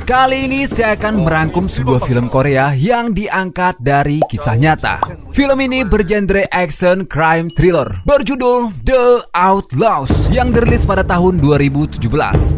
Kali ini saya akan merangkum sebuah film Korea yang diangkat dari kisah nyata. Film ini bergenre action crime thriller berjudul The Outlaws yang dirilis pada tahun 2017.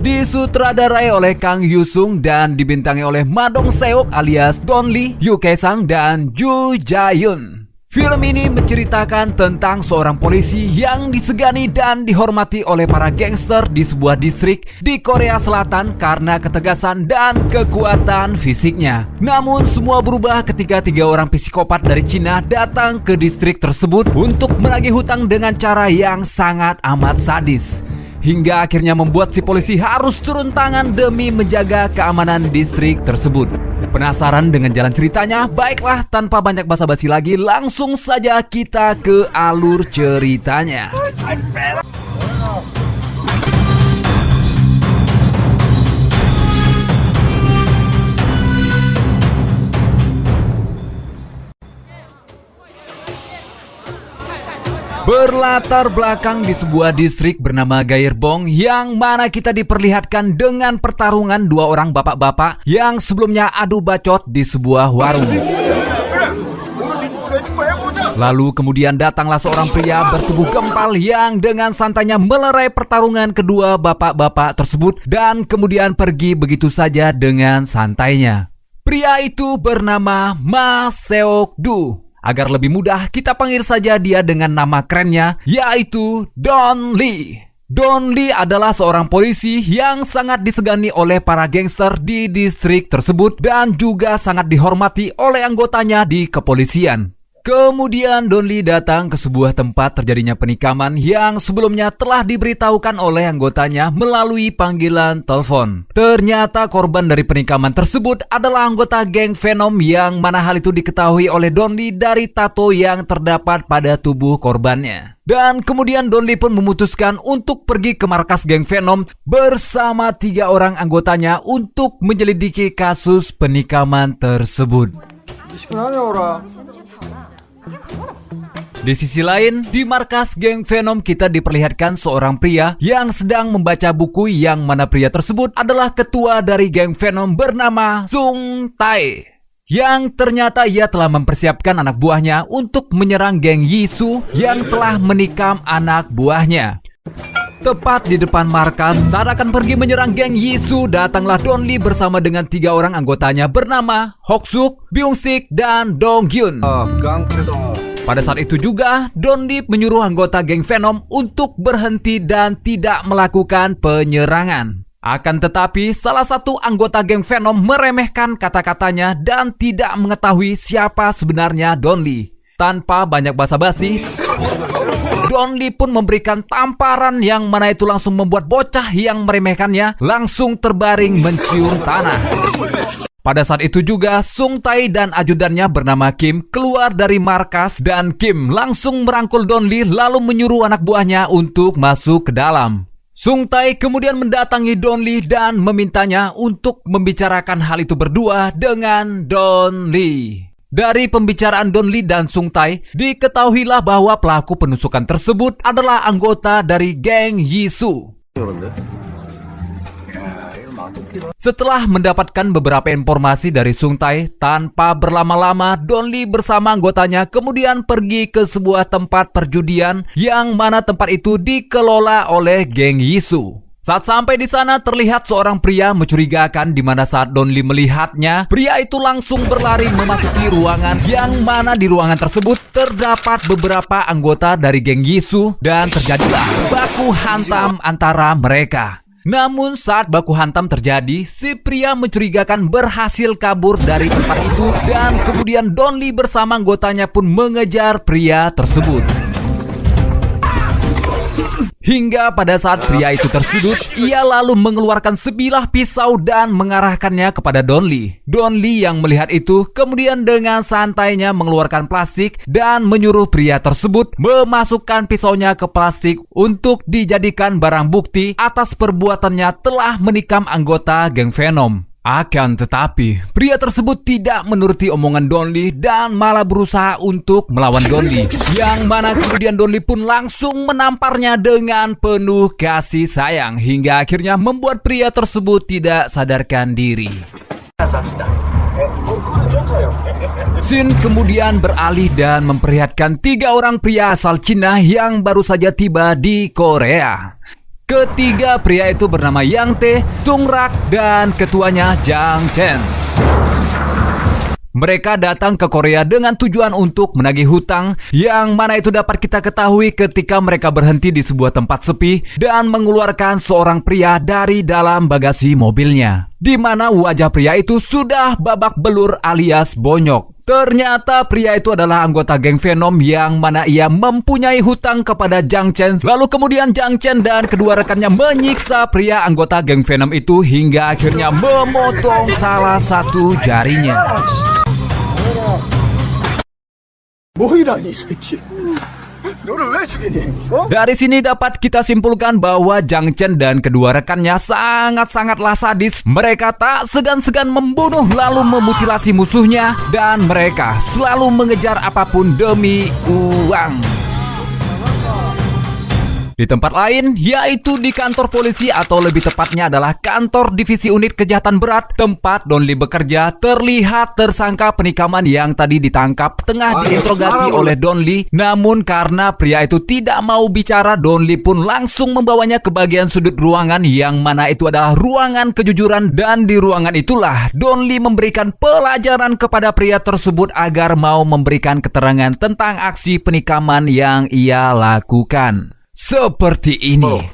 Disutradarai oleh Kang Hyusung dan dibintangi oleh Ma Dong Seok alias Don Lee, Yoo Kae Sang, dan Joo Jae Yoon. Film ini menceritakan tentang seorang polisi yang disegani dan dihormati oleh para gangster di sebuah distrik di Korea Selatan karena ketegasan dan kekuatan fisiknya. Namun semua berubah ketika 3 orang psikopat dari Cina datang ke distrik tersebut untuk menagih hutang dengan cara yang sangat amat sadis. Hingga akhirnya membuat si polisi harus turun tangan demi menjaga keamanan distrik tersebut. Penasaran dengan jalan ceritanya? Baiklah, tanpa banyak basa-basi lagi, langsung saja kita ke alur ceritanya. Berlatar belakang di sebuah distrik bernama Gaerbong yang mana kita diperlihatkan dengan pertarungan 2 orang bapak-bapak yang sebelumnya adu bacot di sebuah warung. Lalu kemudian datanglah seorang pria bertubuh gempal yang dengan santainya melerai pertarungan kedua bapak-bapak tersebut dan kemudian pergi begitu saja dengan santainya. Pria itu bernama Ma Seok-du. Agar lebih mudah, kita panggil saja dia dengan nama kerennya, yaitu Don Lee. Don Lee adalah seorang polisi yang sangat disegani oleh para gangster di distrik tersebut dan juga sangat dihormati oleh anggotanya di kepolisian. Kemudian Don Lee datang ke sebuah tempat terjadinya penikaman yang sebelumnya telah diberitahukan oleh anggotanya melalui panggilan telepon. Ternyata korban dari penikaman tersebut adalah anggota geng Venom yang mana hal itu diketahui oleh Don Lee dari tato yang terdapat pada tubuh korbannya. Dan kemudian Don Lee pun memutuskan untuk pergi ke markas geng Venom bersama 3 orang anggotanya untuk menyelidiki kasus penikaman tersebut. Di sisi lain, di markas geng Venom kita diperlihatkan seorang pria yang sedang membaca buku yang mana pria tersebut adalah ketua dari geng Venom bernama Sung Tae. Yang ternyata ia telah mempersiapkan anak buahnya untuk menyerang geng Yisu yang telah menikam anak buahnya. Tepat di depan markas, saat akan pergi menyerang geng Yisu, datanglah Don Lee bersama dengan 3 orang anggotanya bernama Hoksuk, Byung-sik, dan Dong-gyun. Pada saat itu juga, Don Lee menyuruh anggota geng Venom untuk berhenti dan tidak melakukan penyerangan. Akan tetapi, salah satu anggota geng Venom meremehkan kata-katanya dan tidak mengetahui siapa sebenarnya Don Lee. Tanpa banyak basa-basi, Don Lee pun memberikan tamparan yang mana itu langsung membuat bocah yang meremehkannya langsung terbaring mencium tanah. Pada saat itu juga, Sung Tae dan ajudannya bernama Kim keluar dari markas dan Kim langsung merangkul Don Lee lalu menyuruh anak buahnya untuk masuk ke dalam. Sung Tae kemudian mendatangi Don Lee dan memintanya untuk membicarakan hal itu berdua dengan Don Lee. Dari pembicaraan Don Lee dan Sung Tae, diketahuilah bahwa pelaku penusukan tersebut adalah anggota dari geng Yisu. Setelah mendapatkan beberapa informasi dari Sung Tae, tanpa berlama-lama Don Lee bersama anggotanya kemudian pergi ke sebuah tempat perjudian yang mana tempat itu dikelola oleh geng Yisu. Saat sampai di sana terlihat seorang pria mencurigakan di mana saat Don Lee melihatnya, pria itu langsung berlari memasuki ruangan yang mana di ruangan tersebut terdapat beberapa anggota dari geng Yisu dan terjadilah baku hantam antara mereka. Namun saat baku hantam terjadi, si pria mencurigakan berhasil kabur dari tempat itu dan kemudian Don Lee bersama anggotanya pun mengejar pria tersebut. Hingga pada saat pria itu tersudut, ia lalu mengeluarkan sebilah pisau dan mengarahkannya kepada Don Lee. Don Lee yang melihat itu kemudian dengan santainya mengeluarkan plastik dan menyuruh pria tersebut memasukkan pisaunya ke plastik untuk dijadikan barang bukti atas perbuatannya telah menikam anggota geng Venom. Akan tetapi, pria tersebut tidak menuruti omongan Donli dan malah berusaha untuk melawan Donli. Yang mana kemudian Donli pun langsung menamparnya dengan penuh kasih sayang hingga akhirnya membuat pria tersebut tidak sadarkan diri. Scene kemudian beralih dan memperlihatkan 3 orang pria asal Cina yang baru saja tiba di Korea. Ketiga pria itu bernama Yang Tae, Chung Rak, dan ketuanya Jang Chen. Mereka datang ke Korea dengan tujuan untuk menagih hutang, yang mana itu dapat kita ketahui ketika mereka berhenti di sebuah tempat sepi dan mengeluarkan seorang pria dari dalam bagasi mobilnya, di mana wajah pria itu sudah babak belur alias bonyok. Ternyata pria itu adalah anggota geng Venom yang mana ia mempunyai hutang kepada Jang Chen. Lalu kemudian Jang Chen dan kedua rekannya menyiksa pria anggota geng Venom itu hingga akhirnya memotong salah satu jarinya. Dari sini dapat kita simpulkan bahwa Jang Chen dan kedua rekannya sangat-sangatlah sadis. Mereka tak segan-segan membunuh lalu memutilasi musuhnya, dan mereka selalu mengejar apapun demi uang. Di tempat lain, yaitu di kantor polisi atau lebih tepatnya adalah kantor divisi unit kejahatan berat, tempat Donli bekerja, terlihat tersangka penikaman yang tadi ditangkap tengah diinterogasi oleh Donli. Namun karena pria itu tidak mau bicara, Donli pun langsung membawanya ke bagian sudut ruangan yang mana itu adalah ruangan kejujuran, dan di ruangan itulah Donli memberikan pelajaran kepada pria tersebut agar mau memberikan keterangan tentang aksi penikaman yang ia lakukan. Seperti ini.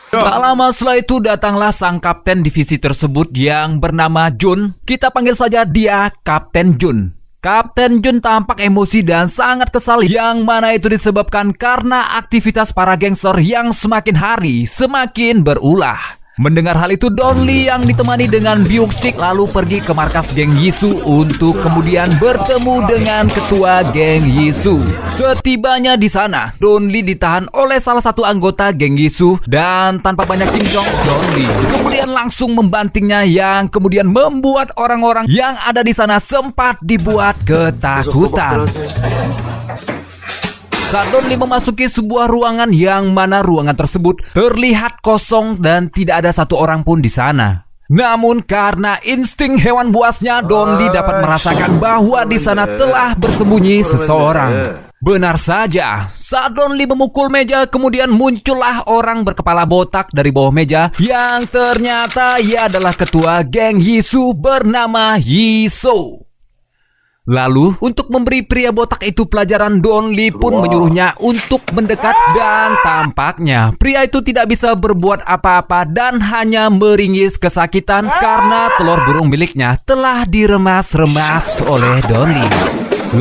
Tak lama setelah itu datanglah sang kapten divisi tersebut yang bernama Jun. Kita panggil saja dia Kapten Jun. Kapten Jun tampak emosi dan sangat kesal, yang mana itu disebabkan karena aktivitas para gangster yang semakin hari semakin berulah. Mendengar hal itu, Donli yang ditemani dengan Byung-sik lalu pergi ke markas geng Yisu untuk kemudian bertemu dengan ketua geng Yisu. Setibanya di sana, Donli ditahan oleh salah satu anggota geng Yisu, dan tanpa banyak cincong, Donli kemudian langsung membantingnya yang kemudian membuat orang-orang yang ada di sana sempat dibuat ketakutan. Saat Donli memasuki sebuah ruangan yang mana ruangan tersebut terlihat kosong dan tidak ada satu orang pun di sana. Namun karena insting hewan buasnya, Donli dapat merasakan bahwa di sana telah bersembunyi seseorang. Benar saja, saat Donli memukul meja, kemudian muncullah orang berkepala botak dari bawah meja yang ternyata ia adalah ketua geng Yisu bernama Yiso. Lalu, untuk memberi pria botak itu pelajaran, Donli pun menyuruhnya untuk mendekat, dan tampaknya pria itu tidak bisa berbuat apa-apa dan hanya meringis kesakitan karena telur burung miliknya telah diremas-remas oleh Donli.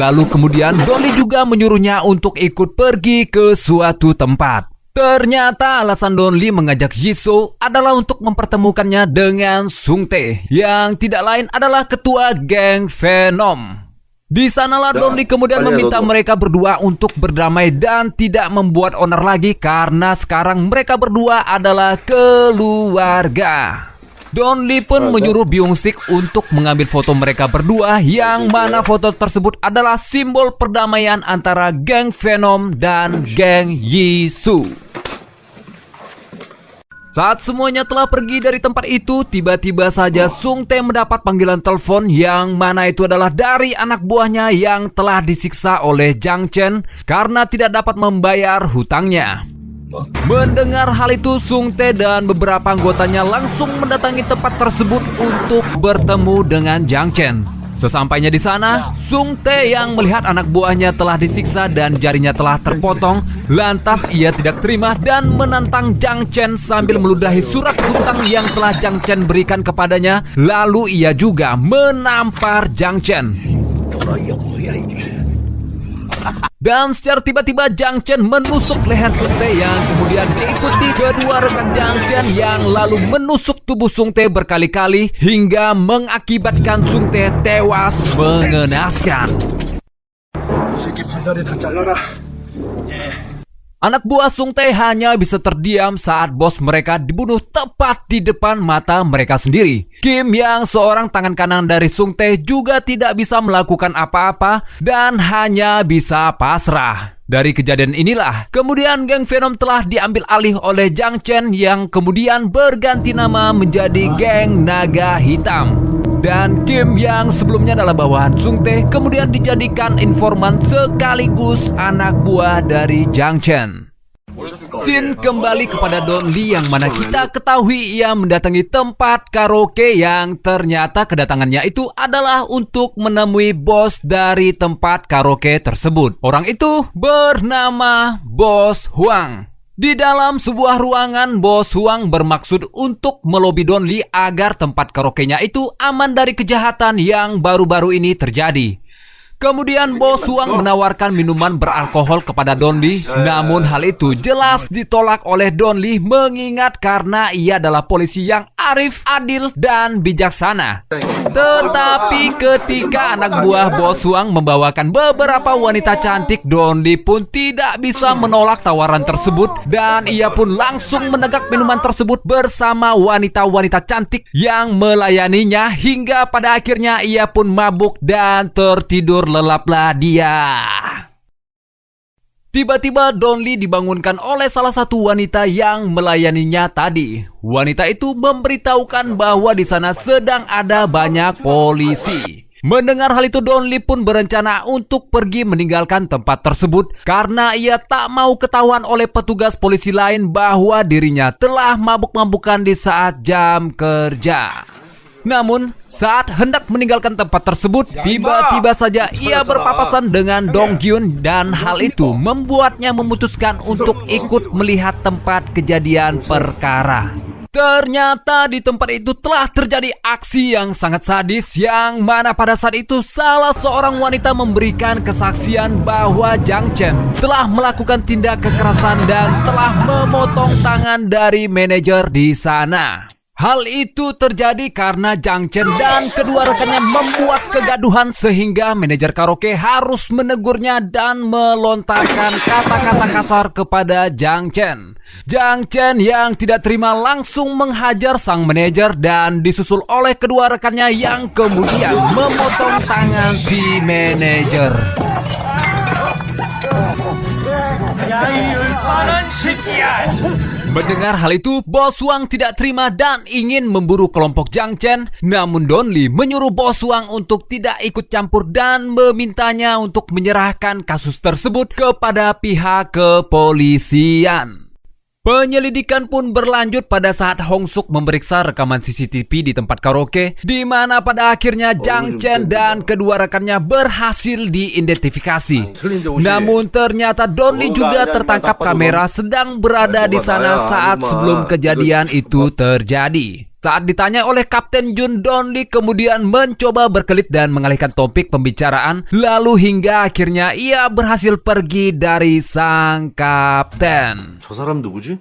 Lalu kemudian Donli juga menyuruhnya untuk ikut pergi ke suatu tempat. Ternyata alasan Donli mengajak Yiso adalah untuk mempertemukannya dengan Sung Tae, yang tidak lain adalah ketua geng Venom. Di sanalah Donli kemudian meminta mereka berdua untuk berdamai dan tidak membuat onar lagi karena sekarang mereka berdua adalah keluarga. Donli pun menyuruh Byung-sik untuk mengambil foto mereka berdua, yang mana foto tersebut adalah simbol perdamaian antara geng Venom dan geng Yisu. Saat semuanya telah pergi dari tempat itu, tiba-tiba saja Sung Tae mendapat panggilan telepon yang mana itu adalah dari anak buahnya yang telah disiksa oleh Jang Chen karena tidak dapat membayar hutangnya. Mendengar hal itu, Sung Tae dan beberapa anggotanya langsung mendatangi tempat tersebut untuk bertemu dengan Jang Chen. Sesampainya di sana, Sung Tae yang melihat anak buahnya telah disiksa dan jarinya telah terpotong, lantas ia tidak terima dan menantang Jang Chen sambil meludahi surat hutang yang telah Jang Chen berikan kepadanya. Lalu ia juga menampar Jang Chen. Dan secara tiba-tiba Jang Chen menusuk leher Sung Tae yang kemudian diikuti kedua rekan Jang Chen yang lalu menusuk tubuh Sung Tae berkali-kali hingga mengakibatkan Sung Tae tewas mengenaskan. Anak buah Sung Tae hanya bisa terdiam saat bos mereka dibunuh tepat di depan mata mereka sendiri. Kim yang seorang tangan kanan dari Sung Tae juga tidak bisa melakukan apa-apa dan hanya bisa pasrah. Dari kejadian inilah, kemudian geng Venom telah diambil alih oleh Jang Chen yang kemudian berganti nama menjadi geng Naga Hitam. Dan Kim yang sebelumnya adalah bawahan Sung Tae kemudian dijadikan informan sekaligus anak buah dari Jang Chen. Scene kembali kepada Don Lee yang mana kita ketahui ia mendatangi tempat karaoke yang ternyata kedatangannya itu adalah untuk menemui bos dari tempat karaoke tersebut. Orang itu bernama Bos Huang. Di dalam sebuah ruangan, Bos Huang bermaksud untuk melobi Don Lee agar tempat karaoke-nya itu aman dari kejahatan yang baru-baru ini terjadi. Kemudian Bos Huang menawarkan minuman beralkohol kepada Don Lee, namun hal itu jelas ditolak oleh Don Lee mengingat karena ia adalah polisi yang arif, adil, dan bijaksana. Tetapi ketika anak buah Bos Huang membawakan beberapa wanita cantik, Don Lee pun tidak bisa menolak tawaran tersebut dan ia pun langsung menegak minuman tersebut bersama wanita-wanita cantik yang melayaninya hingga pada akhirnya ia pun mabuk dan tertidur lelaplah dia. Tiba-tiba Don Lee dibangunkan oleh salah satu wanita yang melayaninya tadi. Wanita itu memberitahukan bahwa di sana sedang ada banyak polisi. Mendengar hal itu, Don Lee pun berencana untuk pergi meninggalkan tempat tersebut karena ia tak mau ketahuan oleh petugas polisi lain bahwa dirinya telah mabuk-mabukan di saat jam kerja. Namun, saat hendak meninggalkan tempat tersebut, tiba-tiba saja ia berpapasan dengan Dong Gyun dan hal itu membuatnya memutuskan untuk ikut melihat tempat kejadian perkara. Ternyata di tempat itu telah terjadi aksi yang sangat sadis yang mana pada saat itu salah seorang wanita memberikan kesaksian bahwa Jang Chen telah melakukan tindak kekerasan dan telah memotong tangan dari manajer di sana. Hal itu terjadi karena Jang Chen dan kedua rekannya membuat kegaduhan sehingga manajer karaoke harus menegurnya dan melontarkan kata-kata kasar kepada Jang Chen. Jang Chen yang tidak terima langsung menghajar sang manajer dan disusul oleh kedua rekannya yang kemudian memotong tangan si manajer. Mendengar hal itu, Bos Huang tidak terima dan ingin memburu kelompok Jang Chen. Namun Don Lee menyuruh Bos Huang untuk tidak ikut campur dan memintanya untuk menyerahkan kasus tersebut kepada pihak kepolisian. Penyelidikan pun berlanjut pada saat Hong Suk memeriksa rekaman CCTV di tempat karaoke, di mana pada akhirnya Jang Chen dan kedua rekannya berhasil diidentifikasi. Namun ternyata Don Lee juga tertangkap kamera sedang berada di sana saat sebelum kejadian itu terjadi. Saat ditanya oleh Kapten Jun, Don Lee kemudian mencoba berkelit dan mengalihkan topik pembicaraan, lalu hingga akhirnya ia berhasil pergi dari sang kapten. 저 사람 누구지?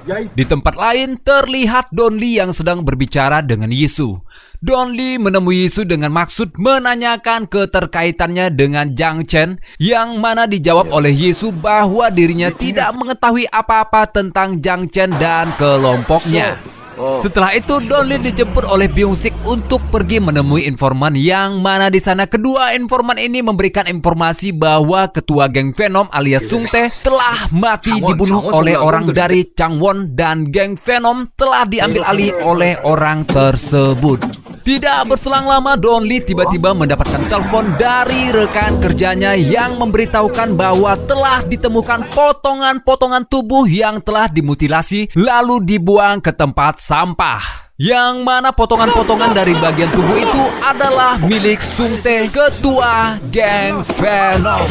Di tempat lain terlihat Don Lee yang sedang berbicara dengan Yisu. Don Lee menemui Yisu dengan maksud menanyakan keterkaitannya dengan Jang Chen, yang mana dijawab oleh Yisu bahwa dirinya tidak mengetahui apa-apa tentang Jang Chen dan kelompoknya. Setelah itu Don Lee dijemput oleh Byung Sik untuk pergi menemui informan, yang mana di sana kedua informan ini memberikan informasi bahwa ketua geng Venom alias Sung Tae telah mati dibunuh oleh orang dari Changwon dan geng Venom telah diambil alih oleh orang tersebut. Tidak berselang lama Don Lee tiba-tiba mendapatkan telepon dari rekan kerjanya yang memberitahukan bahwa telah ditemukan potongan-potongan tubuh yang telah dimutilasi lalu dibuang ke tempat sampah. Yang mana potongan-potongan dari bagian tubuh itu adalah milik Sung Tae, ketua geng Venom.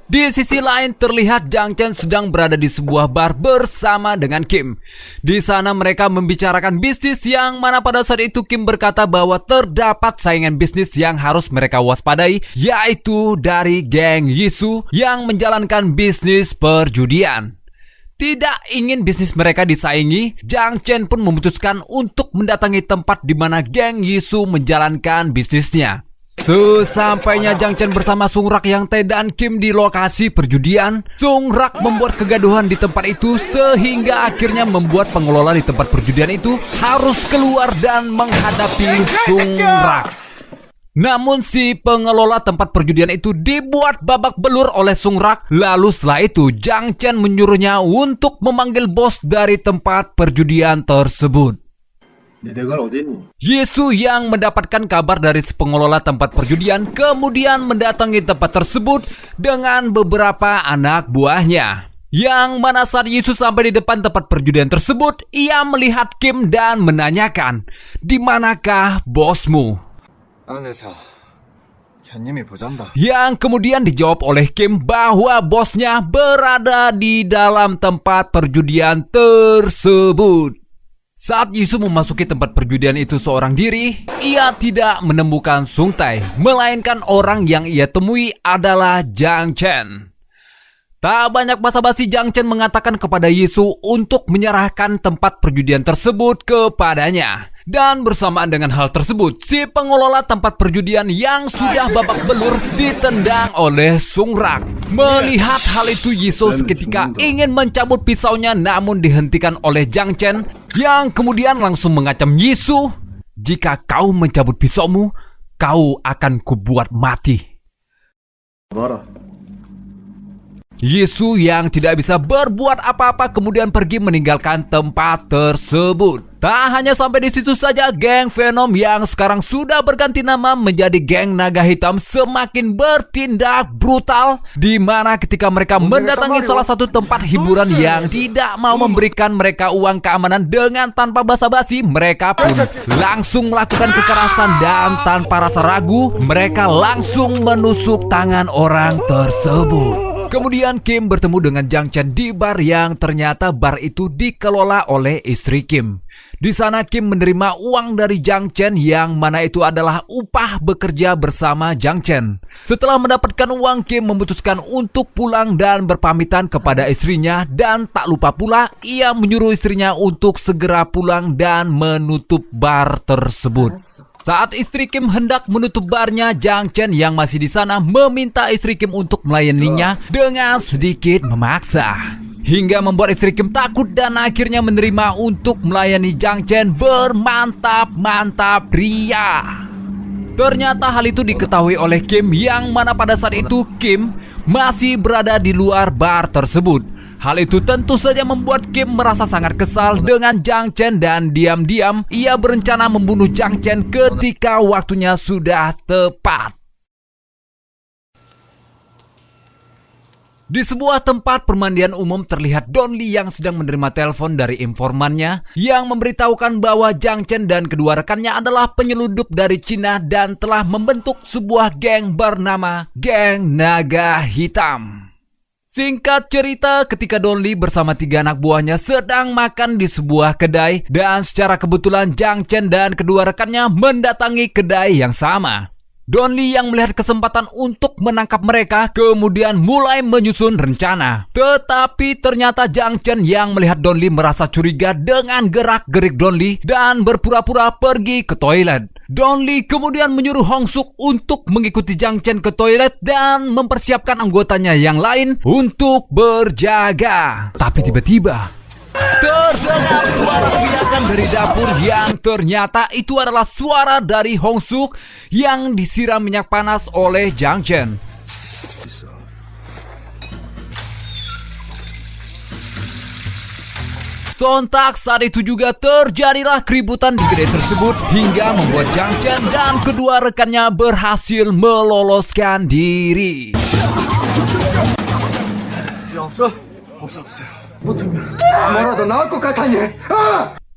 Di sisi lain terlihat Jang Chen sedang berada di sebuah bar bersama dengan Kim. Di sana mereka membicarakan bisnis yang mana pada saat itu Kim berkata bahwa terdapat saingan bisnis yang harus mereka waspadai, yaitu dari geng Yisu yang menjalankan bisnis perjudian. Tidak ingin bisnis mereka disaingi, Jang Chen pun memutuskan untuk mendatangi tempat di mana geng Yisu menjalankan bisnisnya. Sesampainya Jang Chen bersama Sung Rak yang Tae dan Kim di lokasi perjudian, Sung Rak membuat kegaduhan di tempat itu sehingga akhirnya membuat pengelola di tempat perjudian itu harus keluar dan menghadapi Sung Rak. Namun si pengelola tempat perjudian itu dibuat babak belur oleh Sung Rak. Lalu setelah itu Jang Chen menyuruhnya untuk memanggil bos dari tempat perjudian tersebut. Yesu yang mendapatkan kabar dari si pengelola tempat perjudian kemudian mendatangi tempat tersebut dengan beberapa anak buahnya. Yang mana saat Yesus sampai di depan tempat perjudian tersebut, ia melihat Kim dan menanyakan, "Di manakah bosmu?" Yang kemudian dijawab oleh Kim bahwa bosnya berada di dalam tempat perjudian tersebut. Saat Yesus memasuki tempat perjudian itu seorang diri, ia tidak menemukan Sung Tae, melainkan orang yang ia temui adalah Jang Chen. Tak banyak basa-basi, Jang Chen mengatakan kepada Yesus untuk menyerahkan tempat perjudian tersebut kepadanya. Dan bersamaan dengan hal tersebut, si pengelola tempat perjudian yang sudah babak belur ditendang oleh Sung Rak. Melihat hal itu, Yesus ketika ingin mencabut pisaunya namun dihentikan oleh Jang Chen yang kemudian langsung mengancam Yesus, "Jika kau mencabut pisaumu, kau akan kubuat mati." Yesus yang tidak bisa berbuat apa-apa kemudian pergi meninggalkan tempat tersebut. Tak hanya sampai di situ saja, geng Venom yang sekarang sudah berganti nama menjadi geng Naga Hitam semakin bertindak brutal, di mana ketika mereka mendatangi salah satu tempat hiburan yang tidak mau memberikan mereka uang keamanan, dengan tanpa basa-basi mereka pun langsung melakukan kekerasan dan tanpa rasa ragu mereka langsung menusuk tangan orang tersebut. Kemudian Kim bertemu dengan Jang Chen di bar yang ternyata bar itu dikelola oleh istri Kim. Di sana Kim menerima uang dari Jang Chen yang mana itu adalah upah bekerja bersama Jang Chen. Setelah mendapatkan uang, Kim memutuskan untuk pulang dan berpamitan kepada istrinya, dan tak lupa pula ia menyuruh istrinya untuk segera pulang dan menutup bar tersebut. Saat istri Kim hendak menutup barnya, Jang Chen yang masih di sana meminta istri Kim untuk melayaninya dengan sedikit memaksa, hingga membuat istri Kim takut dan akhirnya menerima untuk melayani Jang Chen bermantap-mantap ria. Ternyata hal itu diketahui oleh Kim yang mana pada saat itu Kim masih berada di luar bar tersebut. Hal itu tentu saja membuat Kim merasa sangat kesal dengan Jang Chen dan diam-diam ia berencana membunuh Jang Chen ketika waktunya sudah tepat. Di sebuah tempat permandian umum terlihat Don Lee yang sedang menerima telepon dari informannya yang memberitahukan bahwa Jang Chen dan kedua rekannya adalah penyeludup dari Cina dan telah membentuk sebuah geng bernama Geng Naga Hitam. Singkat cerita, ketika Don Lee bersama 3 anak buahnya sedang makan di sebuah kedai, dan secara kebetulan Jang Chen dan kedua rekannya mendatangi kedai yang sama. Don Lee yang melihat kesempatan untuk menangkap mereka kemudian mulai menyusun rencana. Tetapi ternyata Jang Chen yang melihat Don Lee merasa curiga dengan gerak-gerik Don Lee dan berpura-pura pergi ke toilet. Don Lee kemudian menyuruh Hong Suk untuk mengikuti Jang Chen ke toilet dan mempersiapkan anggotanya yang lain untuk berjaga. Tapi tiba-tiba terdengar suara teriakan dari dapur yang ternyata itu adalah suara dari Hong Suk yang disiram minyak panas oleh Jang Chen. Sontak saat itu juga terjadilah keributan di kedai tersebut hingga membuat Jang Chen dan kedua rekannya berhasil meloloskan diri.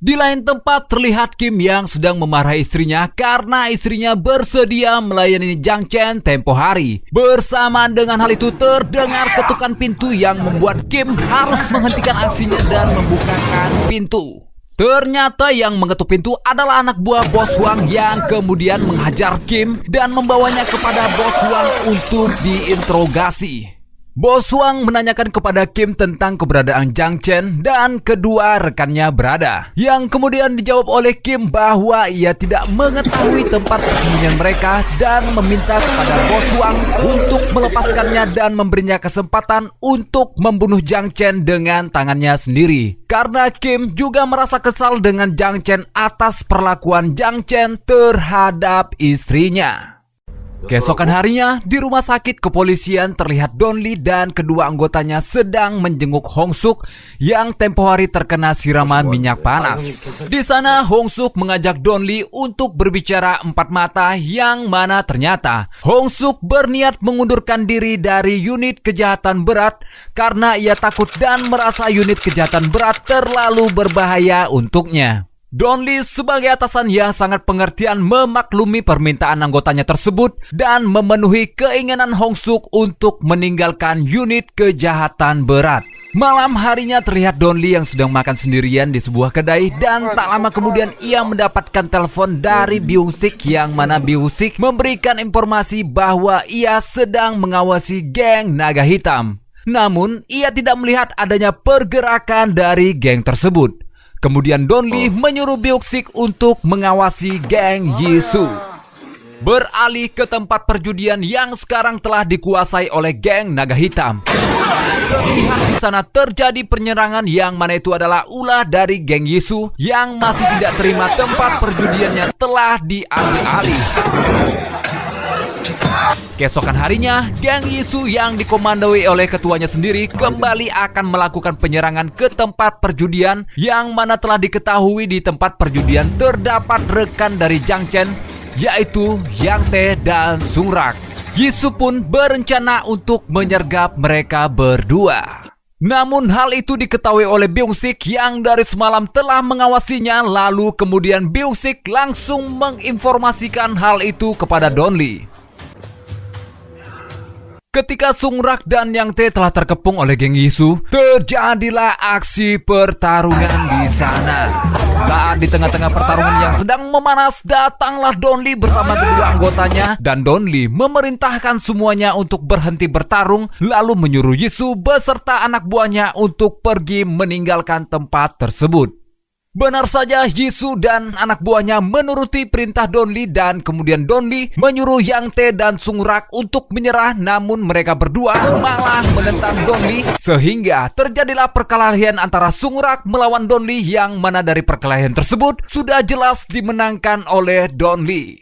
Di lain tempat terlihat Kim yang sedang memarahi istrinya karena istrinya bersedia melayani Jang Chen tempo hari. Bersamaan dengan hal itu terdengar ketukan pintu yang membuat Kim harus menghentikan aksinya dan membukakan pintu. Ternyata yang mengetuk pintu adalah anak buah Bos Huang yang kemudian menghajar Kim dan membawanya kepada Bos Huang untuk diinterogasi. Bos Wang menanyakan kepada Kim tentang keberadaan Jiang Chen dan kedua rekannya berada. Yang kemudian dijawab oleh Kim bahwa ia tidak mengetahui tempat persembunyian mereka dan meminta kepada Bos Wang untuk melepaskannya dan memberinya kesempatan untuk membunuh Jiang Chen dengan tangannya sendiri. Karena Kim juga merasa kesal dengan Jiang Chen atas perlakuan Jiang Chen terhadap istrinya. Keesokan harinya, di rumah sakit kepolisian terlihat Don Lee dan kedua anggotanya sedang menjenguk Hong Suk yang tempo hari terkena siraman minyak panas. Di sana, Hong Suk mengajak Don Lee untuk berbicara empat mata yang mana ternyata Hong Suk berniat mengundurkan diri dari unit kejahatan berat karena ia takut dan merasa unit kejahatan berat terlalu berbahaya untuknya. Don Lee sebagai atasan yang sangat pengertian memaklumi permintaan anggotanya tersebut dan memenuhi keinginan Hong Suk untuk meninggalkan unit kejahatan berat. Malam harinya terlihat Don Lee yang sedang makan sendirian di sebuah kedai dan tak lama kemudian ia mendapatkan telepon dari Byung Sik yang mana Byung Sik memberikan informasi bahwa ia sedang mengawasi geng naga hitam. Namun ia tidak melihat adanya pergerakan dari geng tersebut. Kemudian Don Lee menyuruh Byung Sik untuk mengawasi geng Yisu. Beralih ke tempat perjudian yang sekarang telah dikuasai oleh geng naga hitam. Terlihat di sana terjadi penyerangan yang mana itu adalah ulah dari geng Yisu yang masih tidak terima tempat perjudiannya telah diambil alih. Keesokan harinya, geng Yisu yang dikomandoi oleh ketuanya sendiri kembali akan melakukan penyerangan ke tempat perjudian yang mana telah diketahui di tempat perjudian terdapat rekan dari Jiang Chen, yaitu Yang Tae dan Sung Rak. Yisu pun berencana untuk menyergap mereka berdua. Namun hal itu diketahui oleh Byung Sik yang dari semalam telah mengawasinya, lalu kemudian Byung Sik langsung menginformasikan hal itu kepada Don Lee. Ketika Sung Rak dan Yang Tae telah terkepung oleh geng Yisu, terjadilah aksi pertarungan di sana. Saat di tengah-tengah pertarungan yang sedang memanas, datanglah Don Lee bersama kedua anggotanya dan Don Lee memerintahkan semuanya untuk berhenti bertarung, lalu menyuruh Yisu beserta anak buahnya untuk pergi meninggalkan tempat tersebut. Benar saja, Yisu dan anak buahnya menuruti perintah Don Lee dan kemudian Don Lee menyuruh Yang Tae dan Sung Rak untuk menyerah, namun mereka berdua malah menentang Don Lee sehingga terjadilah perkelahian antara Sung Rak melawan Don Lee yang mana dari perkelahian tersebut sudah jelas dimenangkan oleh Don Lee.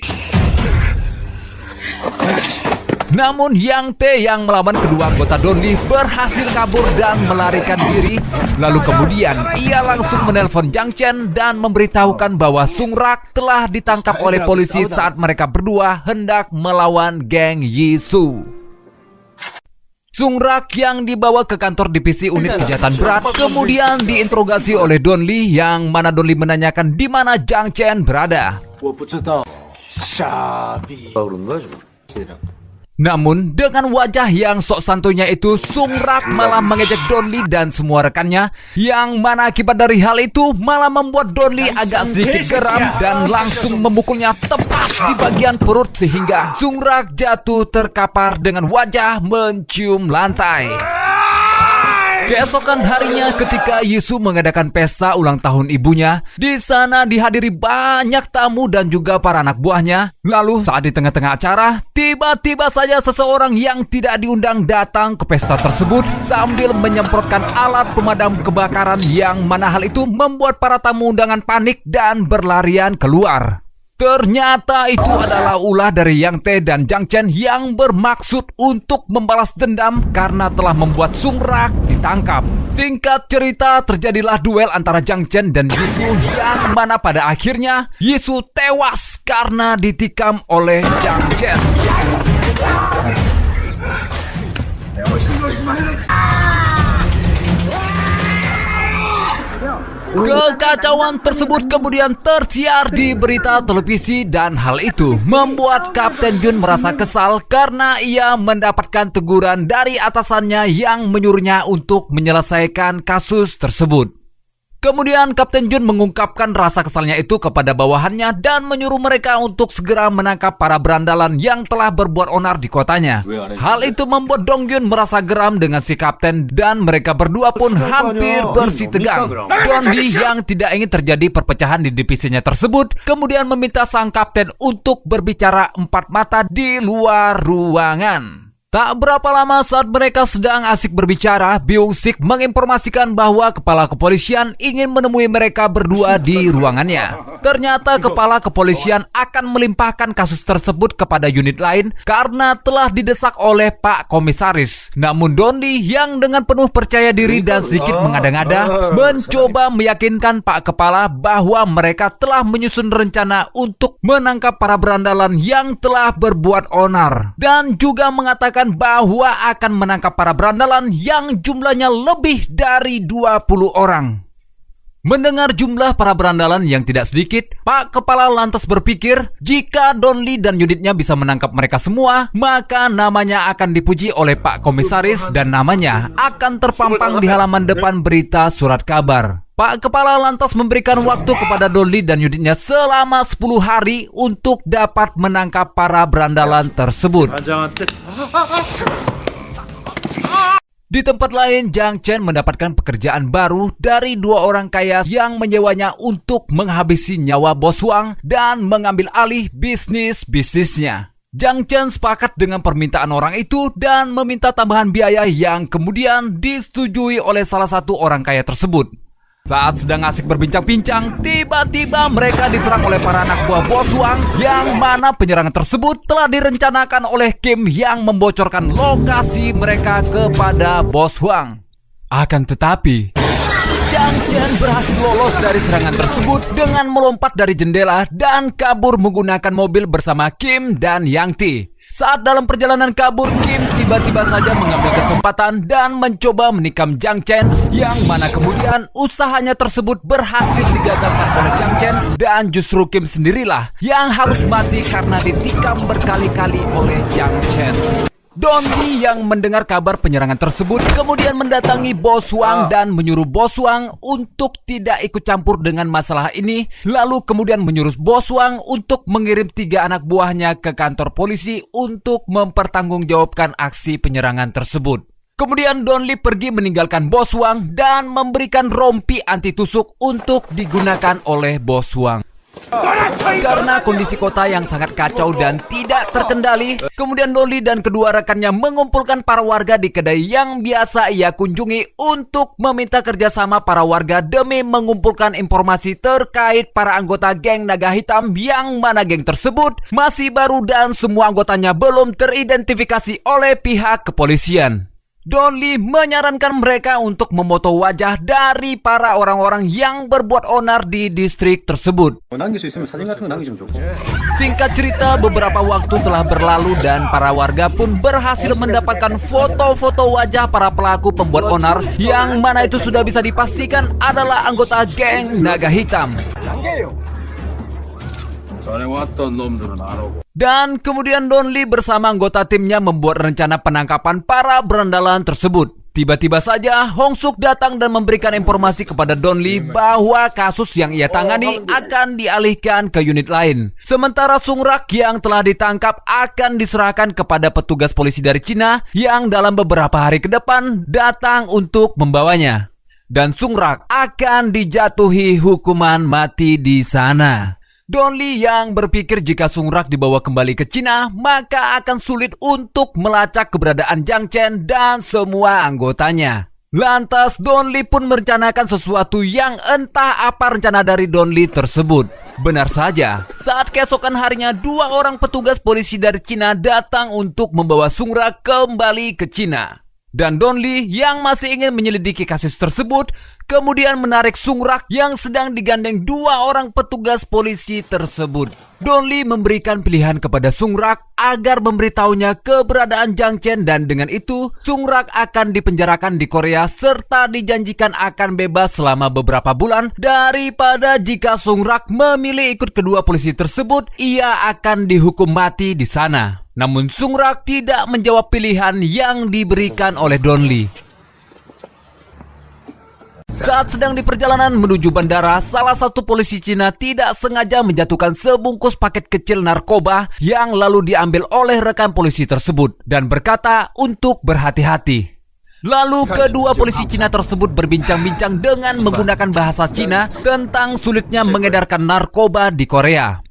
Namun Yang Tae yang melawan kedua anggota Don Lee berhasil kabur dan melarikan diri. Lalu kemudian ia langsung menelpon Jiang Chen dan memberitahukan bahwa Sung Rak telah ditangkap oleh polisi saat mereka berdua hendak melawan geng Yisu. Sung Rak yang dibawa ke kantor divisi unit kejahatan berat kemudian diinterogasi oleh Don Lee yang mana Don Lee menanyakan di mana Jiang Chen berada. Namun dengan wajah yang sok santunya itu, Sung Rak malah mengejek Don Lee dan semua rekannya, yang mana akibat dari hal itu malah membuat Don Lee agak sedikit geram dan langsung memukulnya tepat di bagian perut sehingga Sung Rak jatuh terkapar dengan wajah mencium lantai. Keesokan harinya ketika Yisu mengadakan pesta ulang tahun ibunya, di sana dihadiri banyak tamu dan juga para anak buahnya. Lalu saat di tengah-tengah acara, tiba-tiba saja seseorang yang tidak diundang datang ke pesta tersebut sambil menyemprotkan alat pemadam kebakaran yang mana hal itu membuat para tamu undangan panik dan berlarian keluar. Ternyata itu adalah ulah dari Yang Tae dan Jiang Chen yang bermaksud untuk membalas dendam karena telah membuat Sung Rak ditangkap. Singkat cerita, terjadilah duel antara Jiang Chen dan Yisu yang mana pada akhirnya Yisu tewas karena ditikam oleh Jiang Chen. Kekacauan tersebut kemudian tersiar di berita televisi dan hal itu membuat Kapten Jun merasa kesal karena ia mendapatkan teguran dari atasannya yang menyuruhnya untuk menyelesaikan kasus tersebut. Kemudian Kapten Jun mengungkapkan rasa kesalnya itu kepada bawahannya dan menyuruh mereka untuk segera menangkap para berandalan yang telah berbuat onar di kotanya. Hal itu membuat Dong Yun merasa geram dengan si kapten dan mereka berdua pun hampir bersih tegang. Don Lee yang tidak ingin terjadi perpecahan di divisinya tersebut kemudian meminta sang kapten untuk berbicara empat mata di luar ruangan. Tak berapa lama saat mereka sedang asik berbicara, Byung-sik menginformasikan bahwa kepala kepolisian ingin menemui mereka berdua di ruangannya. Ternyata kepala kepolisian akan melimpahkan kasus tersebut kepada unit lain karena telah didesak oleh Pak Komisaris. Namun Don Lee yang dengan penuh percaya diri dan sedikit mengada-ngada mencoba meyakinkan Pak Kepala bahwa mereka telah menyusun rencana untuk menangkap para berandalan yang telah berbuat onar dan juga mengatakan bahwa akan menangkap para berandalan yang jumlahnya lebih dari 20 orang. Mendengar jumlah para berandalan yang tidak sedikit, Pak Kepala lantas berpikir jika Don Lee dan unitnya bisa menangkap mereka semua, maka namanya akan dipuji oleh Pak Komisaris dan namanya akan terpampang di halaman depan berita surat kabar. Pak Kepala lantas memberikan waktu kepada Don Lee dan unitnya selama 10 hari untuk dapat menangkap para berandalan tersebut. Di tempat lain, Jang Chen mendapatkan pekerjaan baru dari dua orang kaya yang menyewanya untuk menghabisi nyawa bos Wang dan mengambil alih bisnisnya. Jang Chen sepakat dengan permintaan orang itu dan meminta tambahan biaya yang kemudian disetujui oleh salah satu orang kaya tersebut. Saat sedang asik berbincang-bincang, tiba-tiba mereka diserang oleh para anak buah bos Wang yang mana penyerangan tersebut telah direncanakan oleh Kim yang membocorkan lokasi mereka kepada bos Wang. Akan tetapi, Jang Chen berhasil lolos dari serangan tersebut dengan melompat dari jendela dan kabur menggunakan mobil bersama Kim dan Yang Ti. Saat dalam perjalanan kabur, Kim tiba-tiba saja mengambil kesempatan dan mencoba menikam Jang Chen, yang mana kemudian usahanya tersebut berhasil digagalkan oleh Jang Chen dan justru Kim sendirilah yang harus mati karena ditikam berkali-kali oleh Jang Chen. Don Lee yang mendengar kabar penyerangan tersebut kemudian mendatangi bos Wang dan menyuruh bos Wang untuk tidak ikut campur dengan masalah ini, lalu kemudian menyuruh bos Wang untuk mengirim 3 anak buahnya ke kantor polisi untuk mempertanggungjawabkan aksi penyerangan tersebut. Kemudian Don Lee pergi meninggalkan bos Wang dan memberikan rompi anti tusuk untuk digunakan oleh bos Wang. Karena kondisi kota yang sangat kacau dan tidak terkendali, kemudian Don Lee dan kedua rekannya mengumpulkan para warga di kedai yang biasa ia kunjungi untuk meminta kerjasama para warga demi mengumpulkan informasi terkait para anggota geng naga hitam yang mana geng tersebut masih baru dan semua anggotanya belum teridentifikasi oleh pihak kepolisian. Don Lee menyarankan mereka untuk memoto wajah dari para orang-orang yang berbuat onar di distrik tersebut. Singkat cerita, beberapa waktu telah berlalu dan para warga pun berhasil mendapatkan foto-foto wajah para pelaku pembuat onar yang mana itu sudah bisa dipastikan adalah anggota geng naga hitam. Dan kemudian Don Lee bersama anggota timnya membuat rencana penangkapan para berandalan tersebut. Tiba-tiba saja Hong Suk datang dan memberikan informasi kepada Don Lee bahwa kasus yang ia tangani akan dialihkan ke unit lain. Sementara Sung Rak yang telah ditangkap akan diserahkan kepada petugas polisi dari Cina yang dalam beberapa hari ke depan datang untuk membawanya. Dan Sung Rak akan dijatuhi hukuman mati di sana. Don Lee yang berpikir jika Sung Rak dibawa kembali ke Cina, maka akan sulit untuk melacak keberadaan Jang Chen dan semua anggotanya. Lantas Don Lee pun merencanakan sesuatu yang entah apa rencana dari Don Lee tersebut. Benar saja, saat keesokan harinya 2 orang petugas polisi dari Cina datang untuk membawa Sung Rak kembali ke Cina. Dan Don Lee yang masih ingin menyelidiki kasus tersebut kemudian menarik Sung Rak yang sedang digandeng 2 orang petugas polisi tersebut. Don Lee memberikan pilihan kepada Sung Rak agar memberitahunya keberadaan Jang Chen dan dengan itu Sung Rak akan dipenjarakan di Korea serta dijanjikan akan bebas selama beberapa bulan daripada jika Sung Rak memilih ikut kedua polisi tersebut, ia akan dihukum mati di sana. Namun Sung Rak tidak menjawab pilihan yang diberikan oleh Don Lee. Saat sedang di perjalanan menuju bandara, salah satu polisi Cina tidak sengaja menjatuhkan sebungkus paket kecil narkoba yang lalu diambil oleh rekan polisi tersebut dan berkata untuk berhati-hati. Lalu kedua polisi Cina tersebut berbincang-bincang dengan menggunakan bahasa Cina tentang sulitnya mengedarkan narkoba di Korea.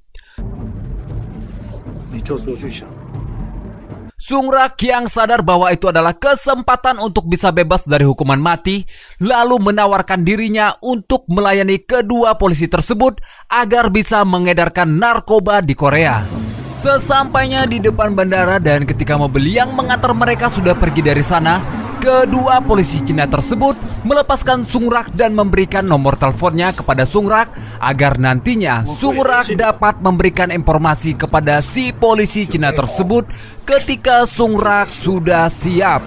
Sung Rak yang sadar bahwa itu adalah kesempatan untuk bisa bebas dari hukuman mati, lalu menawarkan dirinya untuk melayani kedua polisi tersebut agar bisa mengedarkan narkoba di Korea. Sesampainya di depan bandara dan ketika mobil yang mengantar mereka sudah pergi dari sana, kedua polisi Cina tersebut melepaskan Sung Rak dan memberikan nomor teleponnya kepada Sung Rak agar nantinya Sung Rak dapat memberikan informasi kepada si polisi Cina tersebut ketika Sung Rak sudah siap.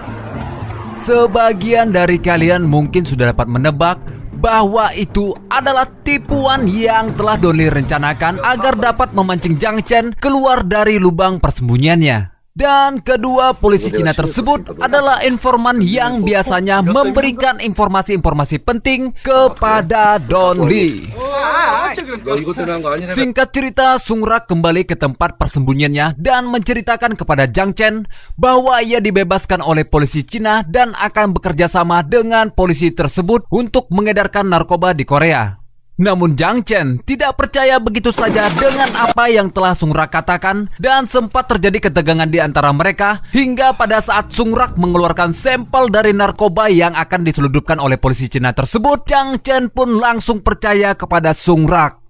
Sebagian dari kalian mungkin sudah dapat menebak bahwa itu adalah tipuan yang telah Don Lee rencanakan agar dapat memancing Jiang Chen keluar dari lubang persembunyiannya. Dan kedua polisi Cina tersebut adalah informan yang biasanya memberikan informasi-informasi penting kepada Don Lee. Singkat cerita, Sung Rak kembali ke tempat persembunyiannya dan menceritakan kepada Jiang Chen bahwa ia dibebaskan oleh polisi Cina dan akan bekerja sama dengan polisi tersebut untuk mengedarkan narkoba di Korea. Namun Jiang Chen tidak percaya begitu saja dengan apa yang telah Sung Rak katakan dan sempat terjadi ketegangan di antara mereka hingga pada saat Sung Rak mengeluarkan sampel dari narkoba yang akan diseludupkan oleh polisi Cina tersebut, Jiang Chen pun langsung percaya kepada Sung Rak.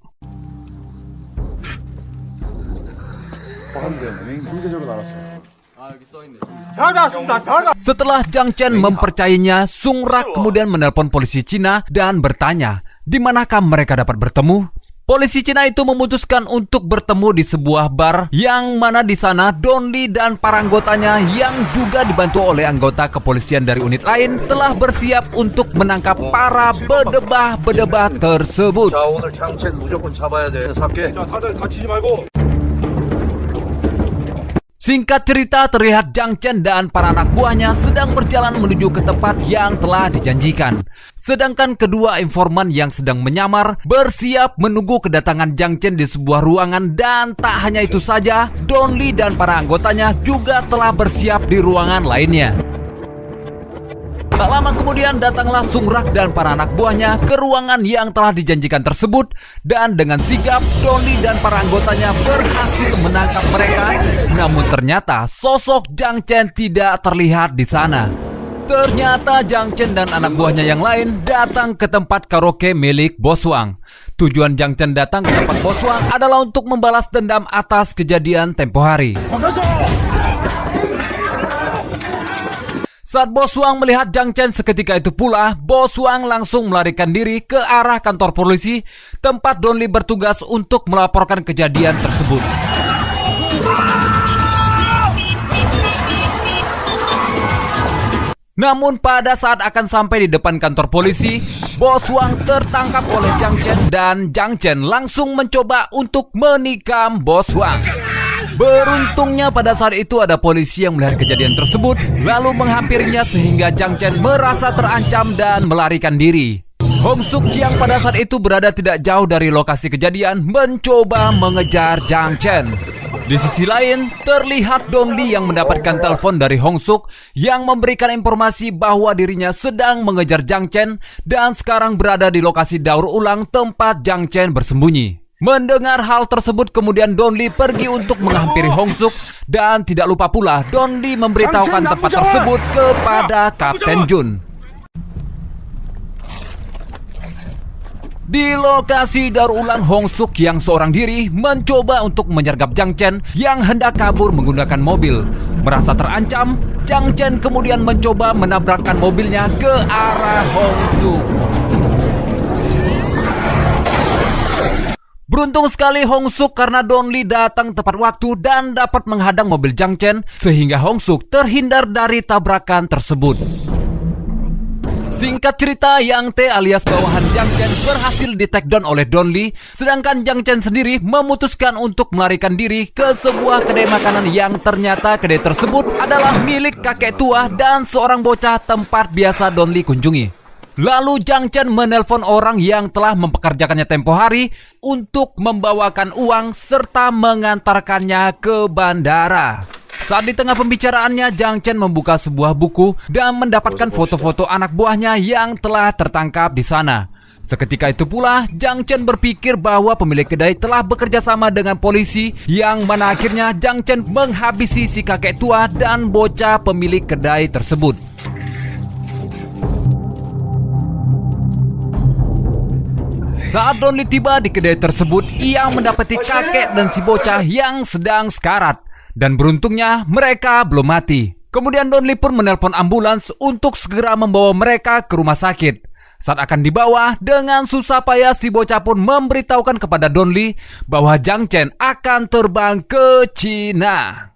Setelah Jiang Chen mempercayainya, Sung Rak kemudian menelpon polisi Cina dan bertanya di manakah mereka dapat bertemu. Polisi Cina itu memutuskan untuk bertemu di sebuah bar yang mana di sana Don Lee dan para anggotanya yang juga dibantu oleh anggota kepolisian dari unit lain telah bersiap untuk menangkap para bedebah-bedebah tersebut. Singkat cerita, terlihat Jiang Chen dan para anak buahnya sedang berjalan menuju ke tempat yang telah dijanjikan. Sedangkan kedua informan yang sedang menyamar bersiap menunggu kedatangan Jiang Chen di sebuah ruangan dan tak hanya itu saja, Don Lee dan para anggotanya juga telah bersiap di ruangan lainnya. Tak lama kemudian datanglah Sung Rak dan para anak buahnya ke ruangan yang telah dijanjikan tersebut dan dengan sigap Don Lee dan para anggotanya berhasil menangkap mereka. Namun ternyata sosok Jiang Chen tidak terlihat di sana. Ternyata Jiang Chen dan anak buahnya yang lain datang ke tempat karaoke milik Bos Wang. Tujuan Jiang Chen datang ke tempat Bos Wang adalah untuk membalas dendam atas kejadian tempo hari. Saat Bos Wang melihat Jiang Chen seketika itu pula, Bos Wang langsung melarikan diri ke arah kantor polisi, tempat Don Lee bertugas untuk melaporkan kejadian tersebut. Namun pada saat akan sampai di depan kantor polisi, Bos Wang tertangkap oleh Jiang Chen dan Jiang Chen langsung mencoba untuk menikam Bos Wang. Beruntungnya pada saat itu ada polisi yang melihat kejadian tersebut lalu menghampirinya sehingga Jiang Chen merasa terancam dan melarikan diri. Hong Suk yang pada saat itu berada tidak jauh dari lokasi kejadian mencoba mengejar Jiang Chen. Di sisi lain, terlihat Don Lee yang mendapatkan telepon dari Hong Suk yang memberikan informasi bahwa dirinya sedang mengejar Jiang Chen dan sekarang berada di lokasi daur ulang tempat Jiang Chen bersembunyi. Mendengar hal tersebut, kemudian Don Lee pergi untuk menghampiri Hong Suk dan tidak lupa pula Don Lee memberitahukan tempat tersebut kepada Kapten Jun. Di lokasi daur ulang, Hong Suk yang seorang diri mencoba untuk menyergap Jiang Chen yang hendak kabur menggunakan mobil. Merasa terancam, Jiang Chen kemudian mencoba menabrakkan mobilnya ke arah Hong Suk. Beruntung sekali Hong Suk karena Don Lee datang tepat waktu dan dapat menghadang mobil Jiang Chen sehingga Hong Suk terhindar dari tabrakan tersebut. Singkat cerita, Yang Tae alias bawahan Jiang Chen berhasil di-takedown oleh Don Lee, sedangkan Jiang Chen sendiri memutuskan untuk melarikan diri ke sebuah kedai makanan yang ternyata kedai tersebut adalah milik kakek tua dan seorang bocah tempat biasa Don Lee kunjungi. Lalu Jiang Chen menelpon orang yang telah mempekerjakannya tempo hari untuk membawakan uang serta mengantarkannya ke bandara. Saat di tengah pembicaraannya, Jiang Chen membuka sebuah buku dan mendapatkan foto-foto anak buahnya yang telah tertangkap di sana. Seketika itu pula, Jiang Chen berpikir bahwa pemilik kedai telah bekerja sama dengan polisi, yang mana akhirnya Jiang Chen menghabisi si kakek tua dan bocah pemilik kedai tersebut. Saat Don Lee tiba di kedai tersebut, ia mendapati kakek dan si bocah yang sedang sekarat. Dan beruntungnya mereka belum mati. Kemudian Don Lee pun menelpon ambulans untuk segera membawa mereka ke rumah sakit. Saat akan dibawa, dengan susah payah si bocah pun memberitahukan kepada Don Lee bahwa Jiang Chen akan terbang ke Cina.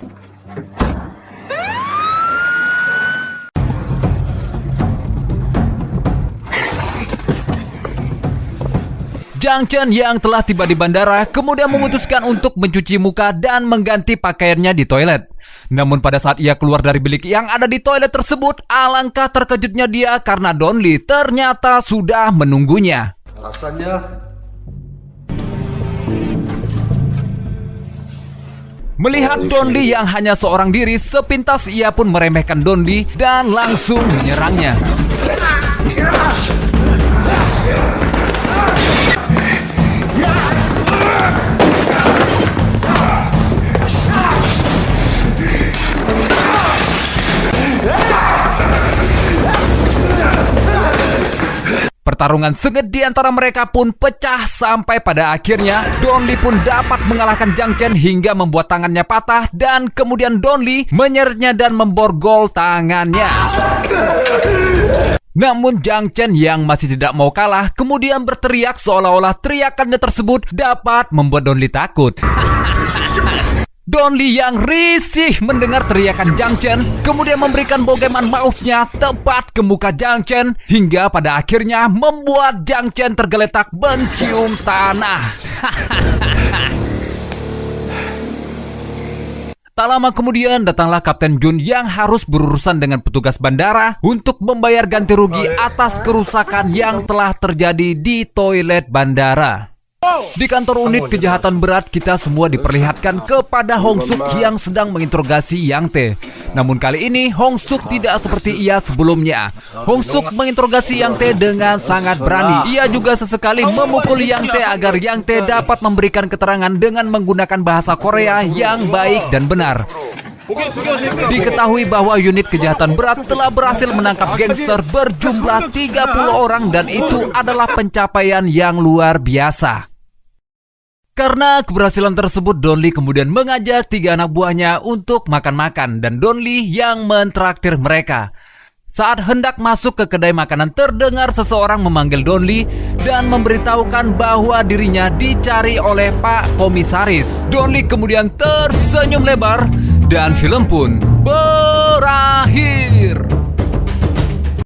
Jiang Chen yang telah tiba di bandara kemudian memutuskan untuk mencuci muka dan mengganti pakaiannya di toilet. Namun pada saat ia keluar dari bilik yang ada di toilet tersebut, alangkah terkejutnya dia karena Don Lee ternyata sudah menunggunya. Rasanya melihat Don Lee yang hanya seorang diri, sepintas ia pun meremehkan Don Lee dan langsung menyerangnya. Pertarungan sengit di antara mereka pun pecah sampai pada akhirnya Don Lee pun dapat mengalahkan Jiang Chen hingga membuat tangannya patah, dan kemudian Don Lee menyeretnya dan memborgol tangannya. Namun Jiang Chen yang masih tidak mau kalah kemudian berteriak seolah-olah teriakannya tersebut dapat membuat Don Lee takut. Don Lee yang risih mendengar teriakan Jiang Chen kemudian memberikan bogeman mautnya tepat ke muka Jiang Chen hingga pada akhirnya membuat Jiang Chen tergeletak mencium tanah. Tak lama kemudian datanglah Kapten Jun yang harus berurusan dengan petugas bandara untuk membayar ganti rugi atas kerusakan yang telah terjadi di toilet bandara. Di kantor unit kejahatan berat, kita semua diperlihatkan kepada Hong Suk yang sedang menginterogasi Yang Tae. Namun kali ini Hong Suk tidak seperti ia sebelumnya. Hong Suk menginterogasi Yang Tae dengan sangat berani. Ia juga sesekali memukul Yang Tae agar Yang Tae dapat memberikan keterangan dengan menggunakan bahasa Korea yang baik dan benar. Diketahui bahwa unit kejahatan berat telah berhasil menangkap gangster berjumlah 30 orang dan itu adalah pencapaian yang luar biasa. Karena keberhasilan tersebut, Don Lee kemudian mengajak 3 anak buahnya untuk makan-makan dan Don Lee yang mentraktir mereka. Saat hendak masuk ke kedai makanan, terdengar seseorang memanggil Don Lee dan memberitahukan bahwa dirinya dicari oleh Pak Komisaris. Don Lee kemudian tersenyum lebar dan film pun berakhir.